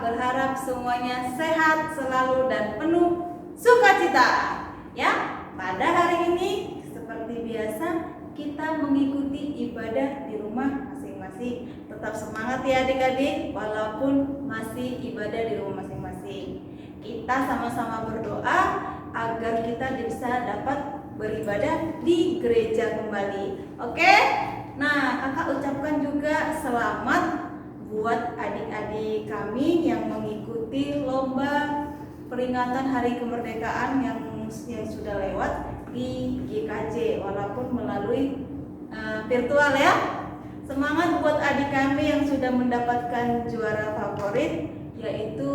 berharap semuanya sehat selalu dan penuh sukacita. Ya, pada hari ini seperti biasa kita mengikuti ibadah di rumah masing-masing. Tetap semangat ya adik-adik, walaupun masih ibadah di rumah masing-masing. Kita sama-sama berdoa agar kita bisa dapat beribadah di gereja kembali. Oke? Nah, kakak ucapkan juga selamat buat adik-adik kami yang mengikuti lomba peringatan Hari Kemerdekaan yang sudah lewat di GKJ, walaupun melalui virtual ya. Semangat buat adik kami yang sudah mendapatkan juara favorit, yaitu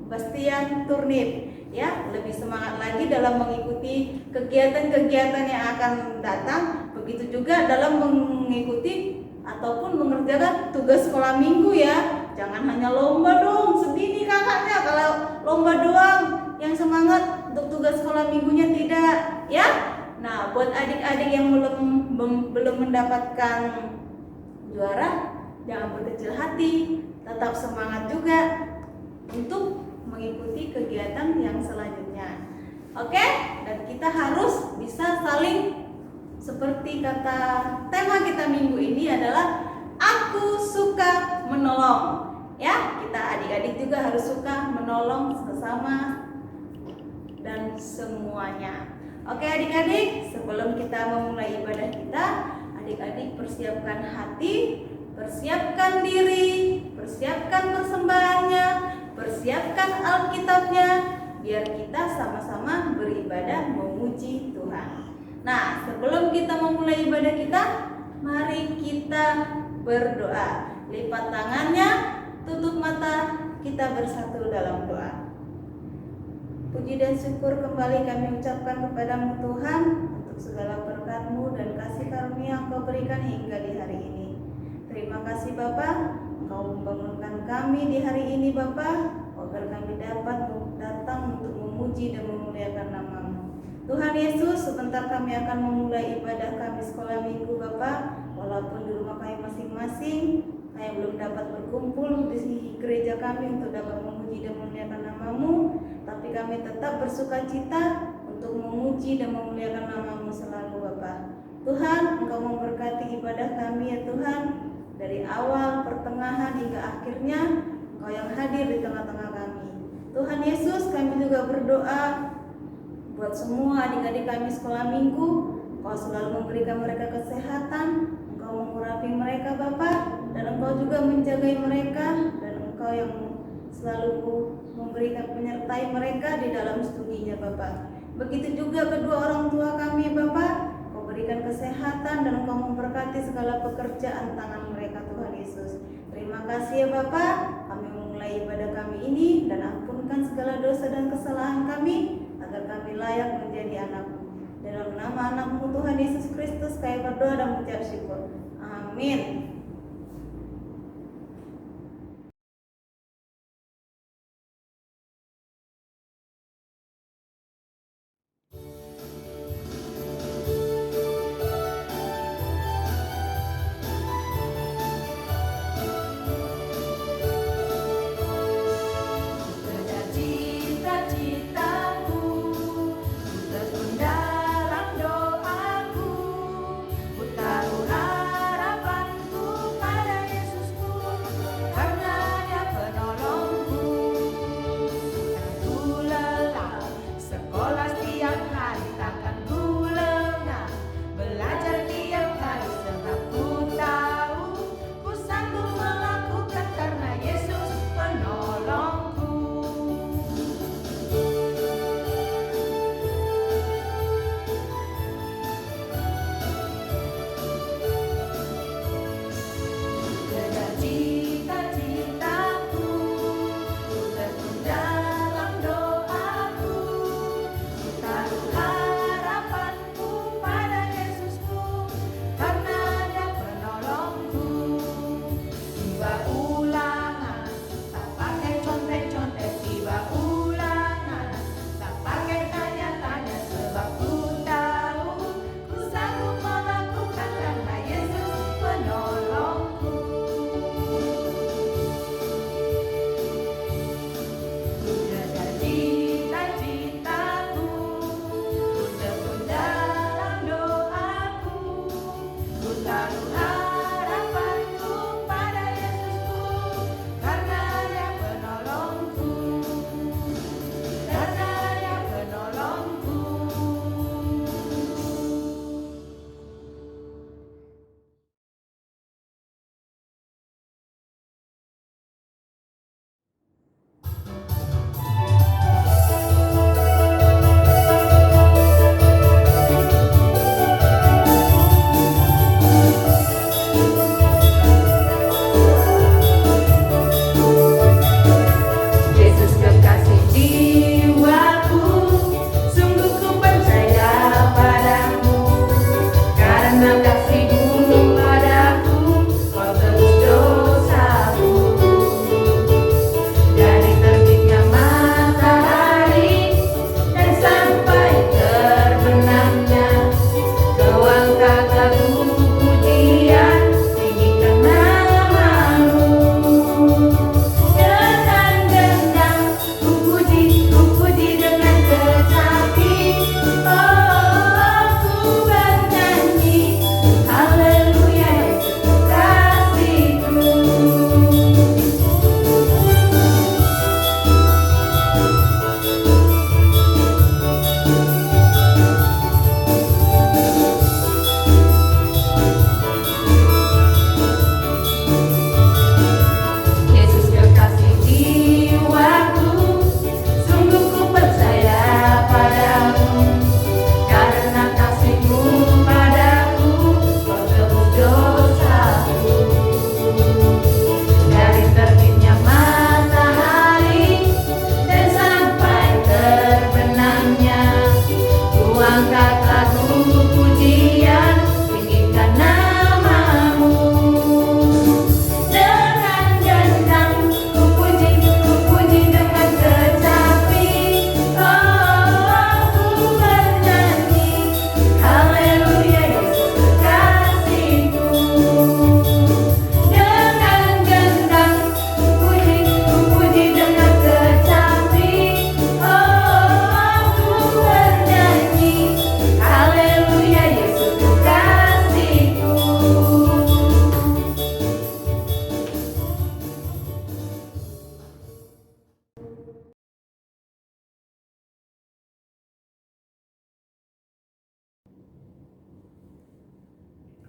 Bastian Turnip. Ya, lebih semangat lagi dalam mengikuti kegiatan-kegiatan yang akan datang. Begitu juga dalam mengikuti ataupun mengerjakan tugas sekolah minggu ya. Jangan hanya lomba dong, sedih nih kakaknya kalau lomba doang yang semangat untuk tugas sekolah minggunya tidak ya. Nah, buat adik-adik yang belum mendapatkan juara, jangan berkecil hati, tetap semangat juga untuk mengikuti kegiatan yang selanjutnya. Oke? Dan kita harus bisa saling, seperti kata tema kita minggu ini adalah aku suka menolong. Ya, kita adik-adik juga harus suka menolong sesama dan semuanya. Oke adik-adik, sebelum kita memulai ibadah kita, adik-adik persiapkan hati, persiapkan diri, persiapkan persembahannya, persiapkan Alkitabnya, biar kita sama-sama beribadah memuji Tuhan. Nah, sebelum kita memulai ibadah kita, mari kita berdoa. Lipat tangannya, tutup mata, kita bersatu dalam doa. Puji dan syukur kembali kami ucapkan kepadamu Tuhan untuk segala berkat-Mu dan kasih karunia yang Kau berikan hingga di hari ini. Terima kasih Bapa, Engkau membangunkan kami di hari ini Bapa, agar kami dapat datang untuk memuji dan memuliakan nama-Mu. Tuhan Yesus, sebentar kami akan memulai ibadah kami sekolah minggu Bapa, walaupun di rumah kami masing-masing, kami belum dapat berkumpul di gereja kami untuk dapat memuji dan memuliakan nama-Mu, tapi kami tetap bersukacita untuk memuji dan memuliakan nama-Mu selalu Bapa. Tuhan, Engkau memberkati ibadah kami ya Tuhan, dari awal, pertengahan hingga akhirnya, Engkau yang hadir di tengah-tengah kami. Tuhan Yesus, kami juga berdoa buat semua adik-adik kami sekolah minggu, Engkau selalu memberikan mereka kesehatan, Engkau mengurapi mereka Bapa, dan Engkau juga menjagai mereka, dan Engkau yang selalu memberikan penyertai mereka di dalam studinya Bapa. Begitu juga kedua orang tua kami Bapa, Engkau berikan kesehatan dan Engkau memberkati segala pekerjaan tangan mereka Tuhan Yesus. Terima kasih ya Bapa, kami memulai ibadah kami ini, dan ampunkan segala dosa dan kesalahan kami, agar kami layak menjadi anak-Mu. Dalam nama anak-Mu Tuhan Yesus Kristus kami berdoa dan mengucap syukur. Amin. Dalam doaku, ku taruh harapanku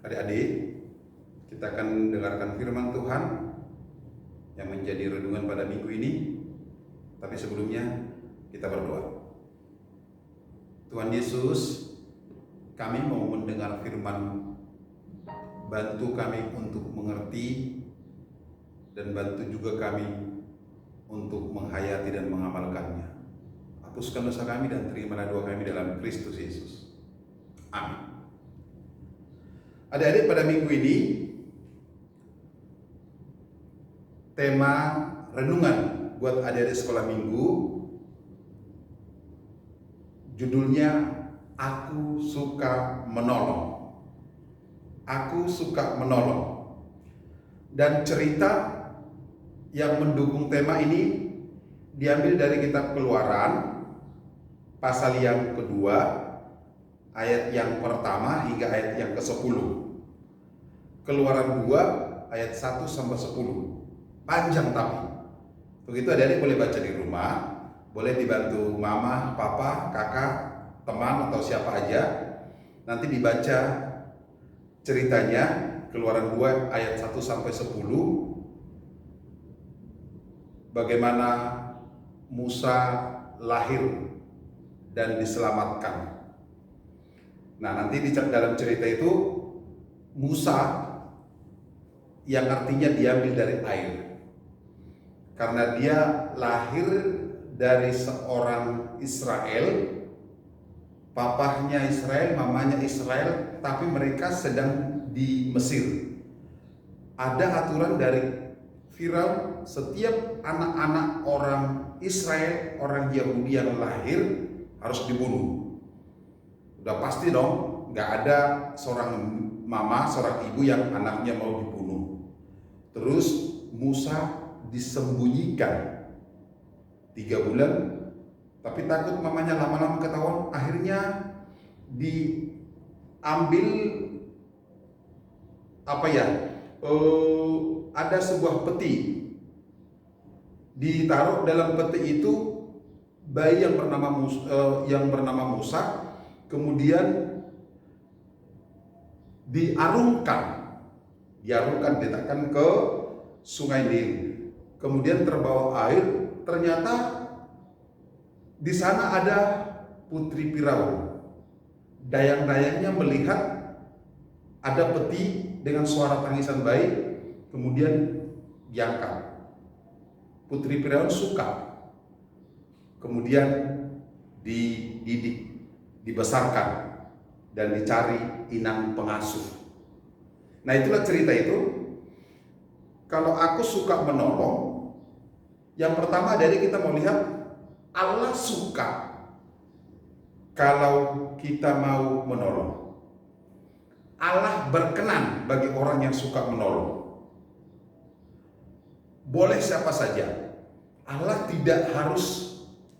Adik-adik, kita akan dengarkan firman Tuhan yang menjadi renungan pada minggu ini. Tapi sebelumnya kita berdoa. Tuhan Yesus, kami mau mendengar firman. Bantu kami untuk mengerti dan bantu juga kami untuk menghayati dan mengamalkannya. Hapuskan dosa kami dan terimalah doa kami dalam Kristus Yesus. Amin. Adik-adik, pada minggu ini tema renungan buat adik-adik sekolah minggu judulnya Aku Suka Menolong. Aku suka menolong. Dan cerita yang mendukung tema ini diambil dari kitab Keluaran pasal yang kedua, ayat yang pertama hingga ayat yang ke-10. Keluaran 2 ayat 1 sampai 10. Panjang tapi. Begitu adik-adik boleh baca di rumah, boleh dibantu mama, papa, kakak, teman atau siapa aja. Nanti dibaca ceritanya, Keluaran 2 ayat 1 sampai 10. Bagaimana Musa lahir dan diselamatkan. Nah, nanti di dalam cerita itu Musa yang artinya diambil dari air. Karena dia lahir dari seorang Israel, papahnya Israel, mamanya Israel, tapi mereka sedang di Mesir. Ada aturan dari Firaun, setiap anak-anak orang Israel, orang Yahudi yang lahir harus dibunuh. Udah pasti dong, nggak ada seorang mama, seorang ibu yang anaknya mau dibunuh. Terus Musa disembunyikan 3 bulan, tapi takut mamanya lama-lama ketahuan, akhirnya diambil ada sebuah peti, ditaruh dalam peti itu bayi yang bernama Musa, kemudian diarungkan diletakkan ke sungai Nil, kemudian terbawa air. Ternyata di sana ada putri Firaun. Dayang-dayangnya melihat ada peti dengan suara tangisan bayi, kemudian diangkat. Putri Firaun suka, kemudian dididik, dibesarkan. dan dicari inang pengasuh. Nah, itulah cerita itu. Kalau aku suka menolong, yang pertama dari kita mau lihat Allah suka kalau kita mau menolong. Allah berkenan bagi orang yang suka menolong. Boleh siapa saja. Allah tidak harus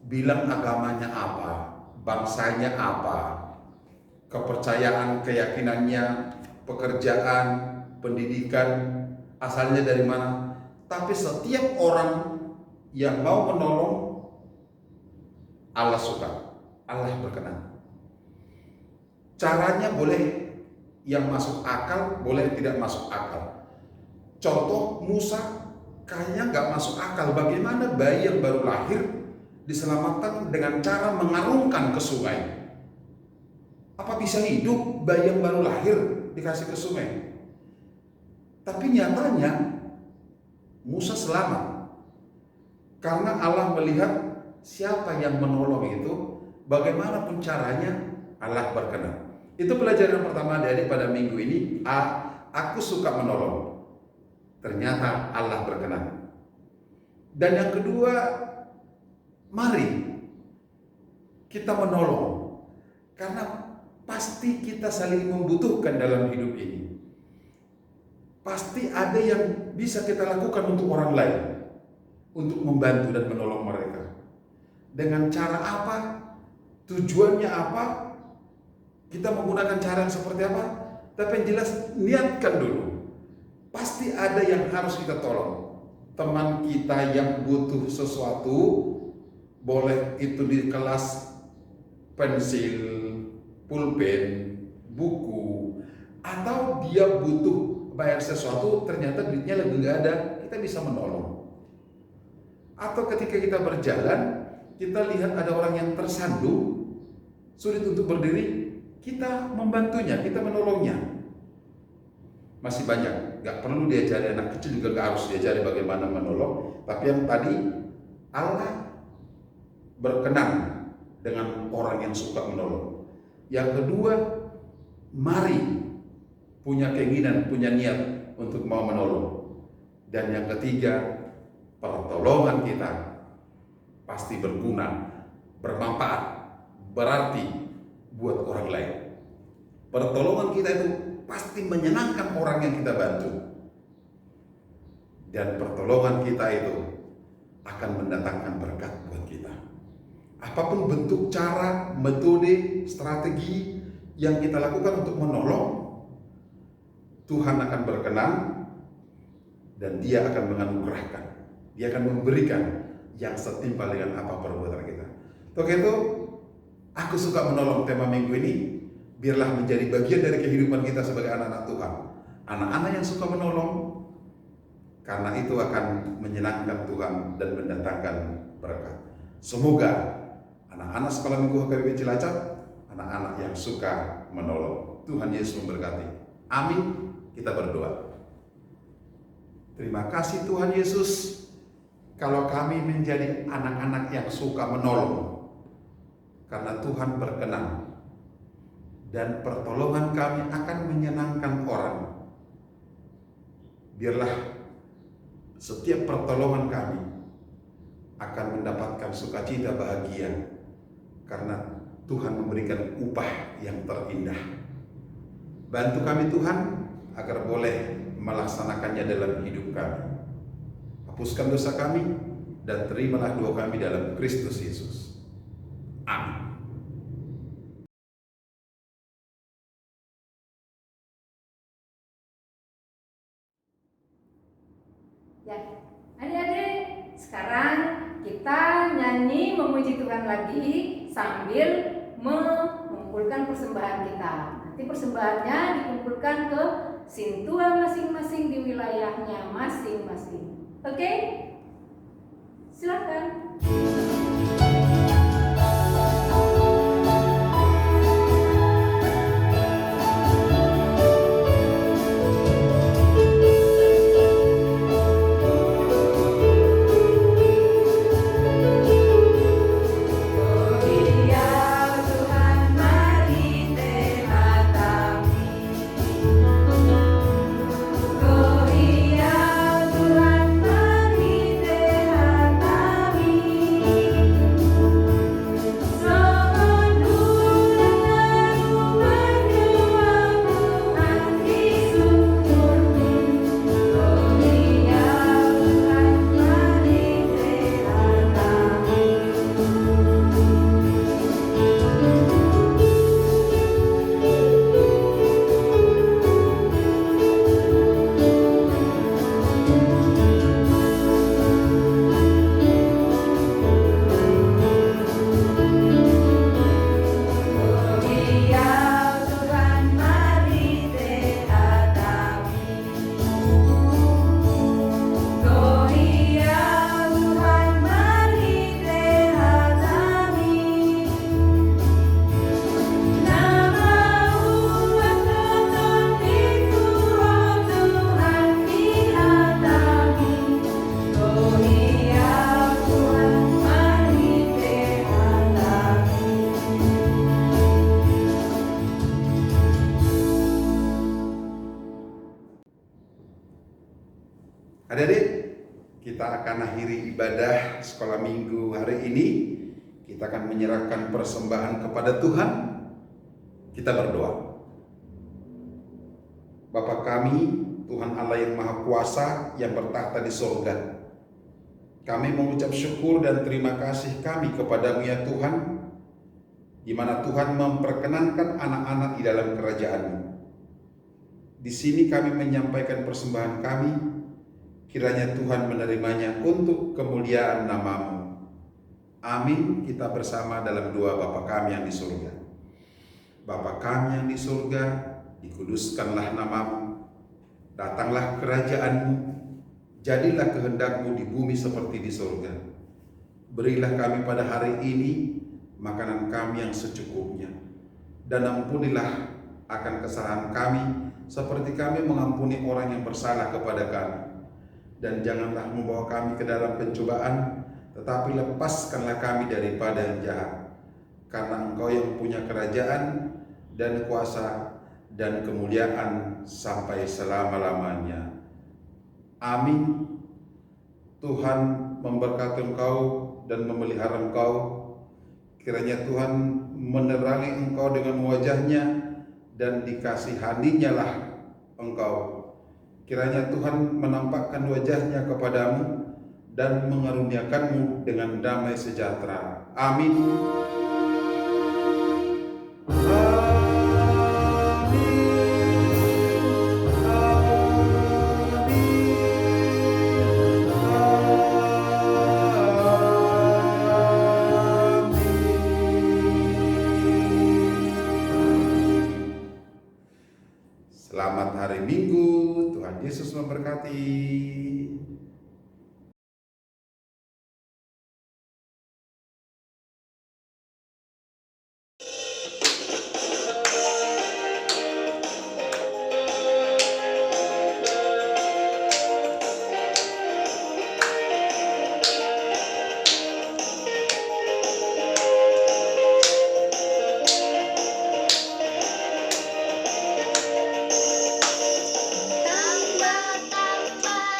bilang agamanya apa, bangsanya apa, kepercayaan, keyakinannya, pekerjaan, pendidikan, asalnya dari mana. Tapi setiap orang yang mau menolong, Allah suka, Allah berkenan. Caranya boleh yang masuk akal, boleh tidak masuk akal. Contoh, Musa kayaknya nggak masuk akal. Bagaimana bayi yang baru lahir diselamatkan dengan cara mengarungkan ke sungai? Apa bisa hidup bayi yang baru lahir dikasih ke sungai? Tapi nyatanya Musa selamat karena Allah melihat siapa yang menolong itu, bagaimanapun caranya Allah berkenan. Itu pelajaran pertama daripada minggu ini. Aku suka menolong. Ternyata Allah berkenan. Dan yang kedua, mari kita menolong. Karena pasti kita saling membutuhkan dalam hidup ini. Pasti ada yang bisa kita lakukan untuk orang lain, untuk membantu dan menolong mereka. Dengan cara apa? Tujuannya apa? Kita menggunakan cara yang seperti apa? Tapi yang jelas, niatkan dulu. Pasti ada yang harus kita tolong. Teman kita yang butuh sesuatu, boleh itu di kelas pensil, pulpen, buku, atau dia butuh bayar sesuatu, ternyata duitnya lagi nggak ada, kita bisa menolong. Atau ketika kita berjalan, kita lihat ada orang yang tersandung, sulit untuk berdiri, kita membantunya, kita menolongnya. Masih banyak, gak perlu diajari, anak kecil juga gak harus diajari bagaimana menolong. Tapi yang tadi, Allah berkenan dengan orang yang suka menolong. Yang kedua, mari punya keinginan, punya niat untuk mau menolong. Dan yang ketiga, pertolongan kita pasti berguna, bermanfaat, berarti buat orang lain. Pertolongan kita itu pasti menyenangkan orang yang kita bantu. Dan pertolongan kita itu akan mendatangkan berkat buat kita. Apapun bentuk cara, metode, strategi yang kita lakukan untuk menolong, Tuhan akan berkenan dan Dia akan menganugerahkan. Dia akan memberikan yang setimpal dengan apa perbuatan kita. Untuk itu, aku suka menolong. Tema minggu ini biarlah menjadi bagian dari kehidupan kita sebagai anak-anak Tuhan. Anak-anak yang suka menolong, karena itu akan menyenangkan Tuhan dan mendatangkan berkat. Semoga anak-anak sekolah minggu HKBP Cilacap, anak-anak yang suka menolong. Tuhan Yesus memberkati. Amin. Kita berdoa. Terima kasih Tuhan Yesus, kalau kami menjadi anak-anak yang suka menolong, karena Tuhan berkenan dan pertolongan kami akan menyenangkan orang. Biarlah setiap pertolongan kami akan mendapatkan sukacita bahagia, karena Tuhan memberikan upah yang terindah. Bantu kami Tuhan agar boleh melaksanakannya dalam hidup kami. Hapuskan dosa kami dan terimalah doa kami dalam Kristus Yesus. Amin. Ya, adik-adik, sekarang kita nyanyi memuji Tuhan lagi sambil mengumpulkan persembahan kita. Nanti persembahannya dikumpulkan ke sintua masing-masing di wilayahnya masing-masing. Oke? Silakan. Tuhan mari terang Adik-adik, kita akan akhiri ibadah sekolah minggu hari ini. Kita akan menyerahkan persembahan kepada Tuhan. Kita berdoa. Bapa kami, Tuhan Allah yang Maha Kuasa, yang bertahta di surga, kami mengucap syukur dan terima kasih kami kepadamu ya Tuhan, di mana Tuhan memperkenankan anak-anak di dalam kerajaan-Mu. Di sini kami menyampaikan persembahan kami, kiranya Tuhan menerimanya untuk kemuliaan nama-Mu. Amin. Kita bersama dalam doa Bapa kami yang di surga. Bapa kami yang di surga, dikuduskanlah nama-Mu, datanglah kerajaan-Mu, jadilah kehendak-Mu di bumi seperti di surga. Berilah kami pada hari ini makanan kami yang secukupnya, dan ampunilah akan kesalahan kami seperti kami mengampuni orang yang bersalah kepada kami. Dan janganlah membawa kami ke dalam pencobaan, tetapi lepaskanlah kami daripada yang jahat. Karena Engkau yang punya kerajaan dan kuasa dan kemuliaan sampai selama-lamanya. Amin. Tuhan memberkati engkau dan memelihara engkau. Kiranya Tuhan menerangi engkau dengan wajahnya dan dikasihaninya lah engkau. Kiranya Tuhan menampakkan wajahnya kepadamu dan mengaruniakanmu dengan damai sejahtera. Amin. Selamat hari Minggu, Tuhan Yesus memberkati. Tambah-tambah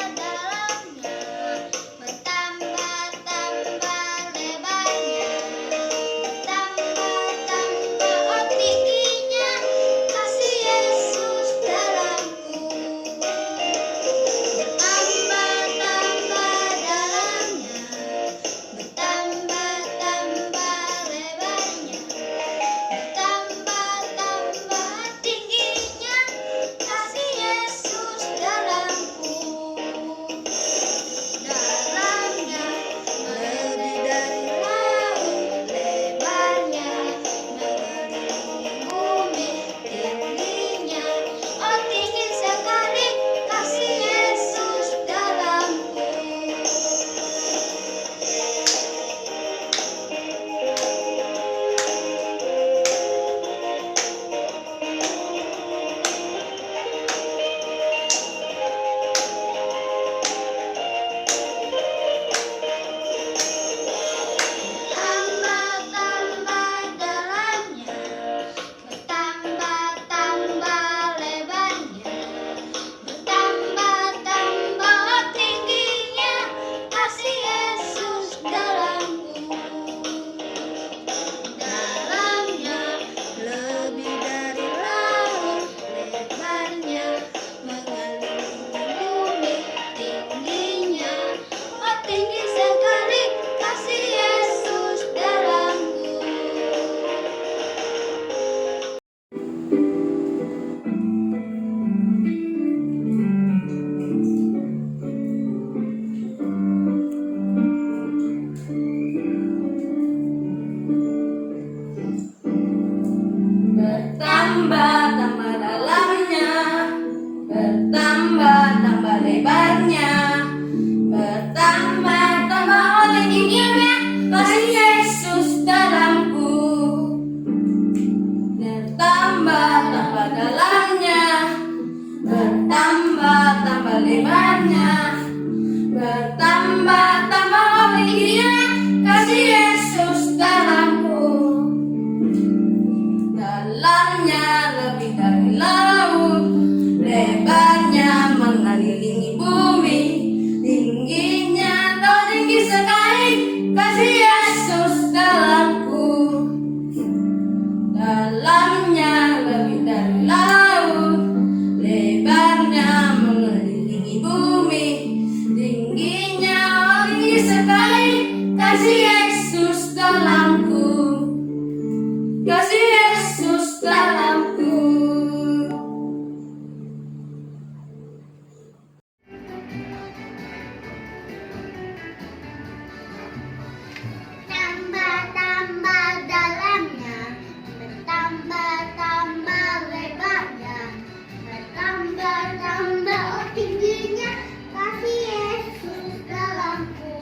tambah tingginya kasih Yesus dalamku.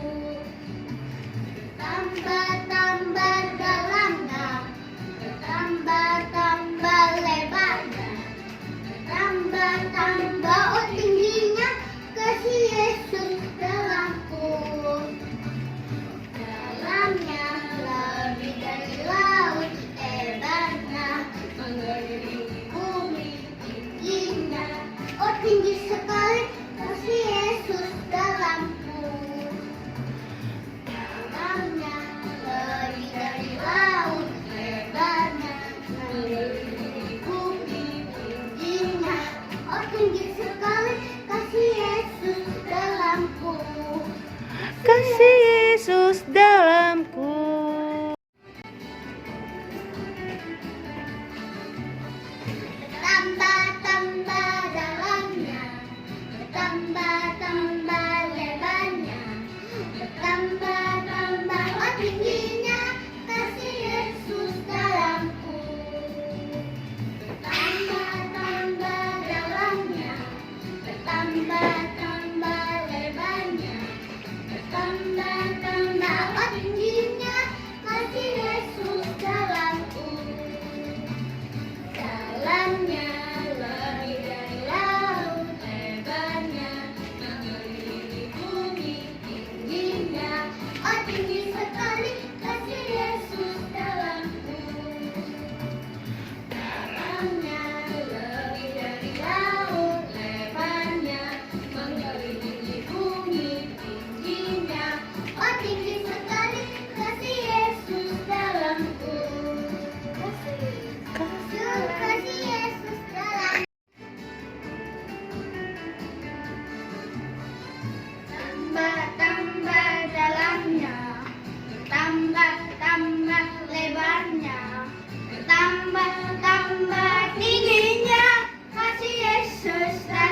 Tambah dalamnya, tambah lebarnya, tambah tingginya kasih Yesus dalamku. Dalamnya lebih dari laut, lebarnya mengelilingi bumi, tingginya oh tinggi sekali kasih Yesus dalamku. Dalamnya lebih dari laut, lebarnya mengelilingi bumi, tingginya oh tinggi sekali kasih Yesus dalamku. Kasih Yesus dalamku. Tambah dalamnya, tambah lebarnya, tambah tingginya kasih Yesus dalamku. Tambah dalamnya, tambah lebarnya, tambah tingginya kasih Yesus dalamku. Dalamnya lebih dari laut, lebarnya mengelilingi bumi, tingginya oh tinggi sekali kasih Yesus dalamku. Dalamnya lebih dari laut, lebarnya mengelilingi bumi, tingginya oh tinggi sekali kasih Yesus dalamku. Kasih Yesus dalam. Tambah dalamnya, tambah lebarnya, tambah tingginya kasih Yesus dalam.